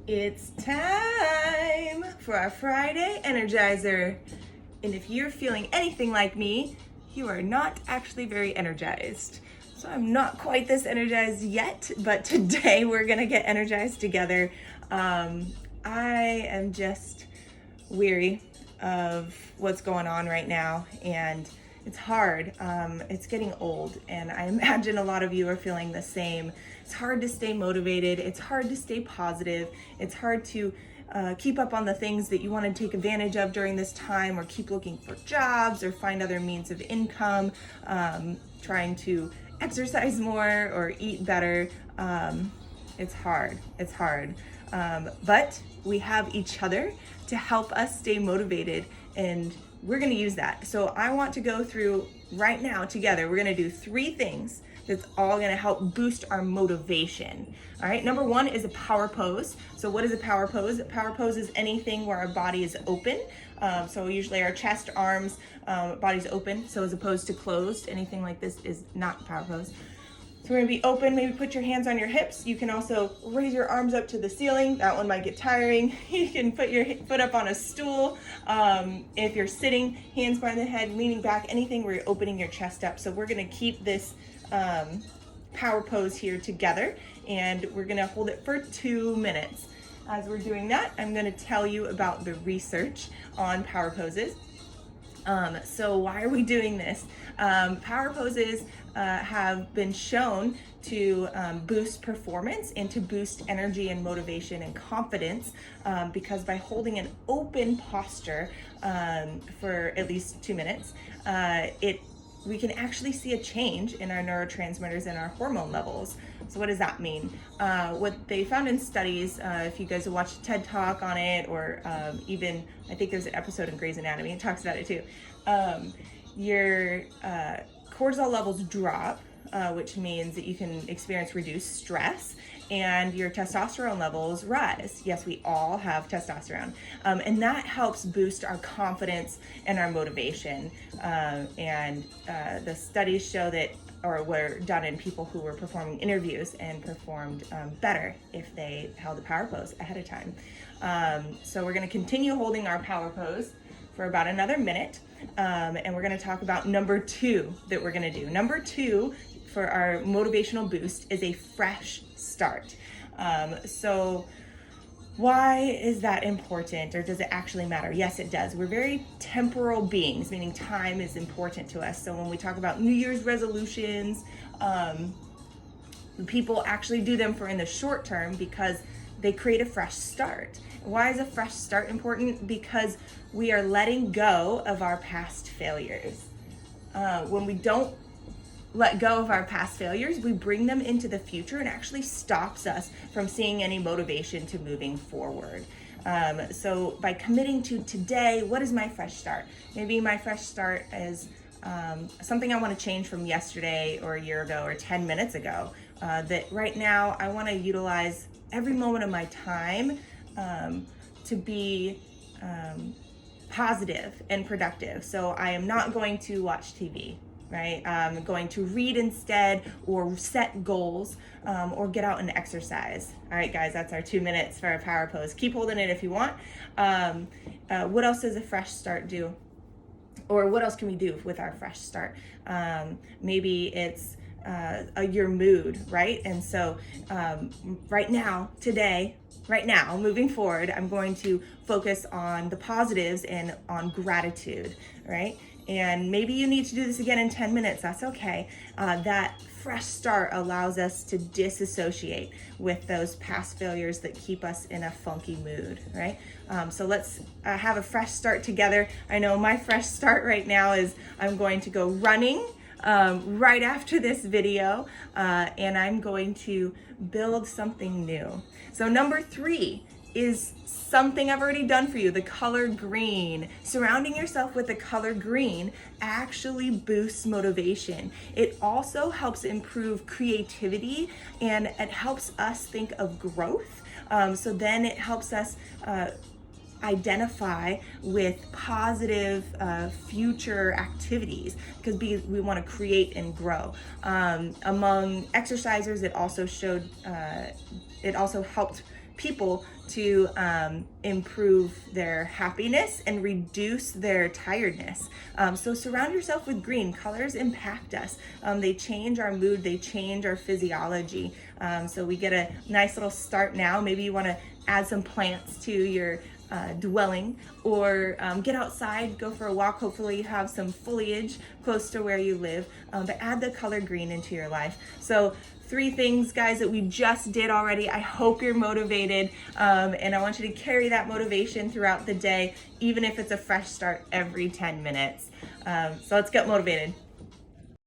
It's time for our Friday Energizer. And if you're feeling anything like me, you are not actually very energized. So I'm not quite this energized yet, but today we're gonna get energized together. I am just weary of what's going on right now, and it's hard. It's getting old, and I imagine a lot of you are feeling the same. It's hard to stay motivated. It's hard to stay positive. It's hard to keep up on the things that you want to take advantage of during this time, or keep looking for jobs or find other means of income, trying to exercise more or eat better. It's hard. It's hard. But we have each other to help us stay motivated, and we're going to use that. So I want to go through right now together. We're going to do 3 things that's all going to help boost our motivation. All right. Number 1 is a power pose. So what is a power pose? A power pose is anything where our body is open. So usually our chest, arms, body's open. So as opposed to closed, anything like this is not power pose. So we're gonna be open, maybe put your hands on your hips. You can also raise your arms up to the ceiling. That one might get tiring. You can put your foot up on a stool. If you're sitting, hands behind the head, leaning back, anything where you're opening your chest up. So we're gonna keep this power pose here together, and we're gonna hold it for 2 minutes. As we're doing that, I'm gonna tell you about the research on power poses. So why are we doing this? Power poses have been shown to boost performance and to boost energy and motivation and confidence, because by holding an open posture for at least 2 minutes, we can actually see a change in our neurotransmitters and our hormone levels. So what does that mean? What they found in studies, if you guys have watched a TED Talk on it, or even, I think there's an episode in Grey's Anatomy, it talks about it too. Your cortisol levels drop, which means that you can experience reduced stress, and your testosterone levels rise. Yes, we all have testosterone. And that helps boost our confidence and our motivation. And the studies show that, or were done in people who were performing interviews, and performed better if they held a power pose ahead of time. So we're gonna continue holding our power pose for about another minute. And we're gonna talk about number 2 that we're gonna do. Number 2 for our motivational boost is a fresh start. So why is that important, or does it actually matter? Yes, it does. We're very temporal beings, meaning time is important to us. So when we talk about New Year's resolutions, people actually do them for in the short term because they create a fresh start. Why is a fresh start important? Because we are letting go of our past failures. When we don't let go of our past failures, we bring them into the future, and actually stops us from seeing any motivation to moving forward. So by committing to today, what is my fresh start? Maybe my fresh start is something I want to change from yesterday, or a year ago, or 10 minutes ago. That right now I want to utilize every moment of my time to be positive and productive. So I am not going to watch TV, right? I'm going to read instead, or set goals, or get out and exercise. All right, guys, that's our 2 minutes for our power pose. Keep holding it if you want. What else does a fresh start do? Or what else can we do with our fresh start? Maybe it's your mood, right? And so right now, today, right now, moving forward, I'm going to focus on the positives and on gratitude, right? And maybe you need to do this again in 10 minutes. That's okay. That fresh start allows us to disassociate with those past failures that keep us in a funky mood, right? So let's have a fresh start together. I know my fresh start right now is I'm going to go running right after this video, and I'm going to build something new. So number 3 is something I've already done for you, the color green. Surrounding yourself with the color green actually boosts motivation. It also helps improve creativity, and it helps us think of growth. So then it helps us identify with positive future activities, because we want to create and grow. Among exercisers, it also helped people to improve their happiness and reduce their tiredness. So surround yourself with green. Colors impact us. They change our mood, they change our physiology. So we get a nice little start now. Maybe you want to add some plants to your dwelling, or get outside, go for a walk. Hopefully you have some foliage close to where you live, but add the color green into your life. So 3 things, guys, that we just did already. I hope you're motivated, and I want you to carry that motivation throughout the day, even if it's a fresh start every 10 minutes. So let's get motivated.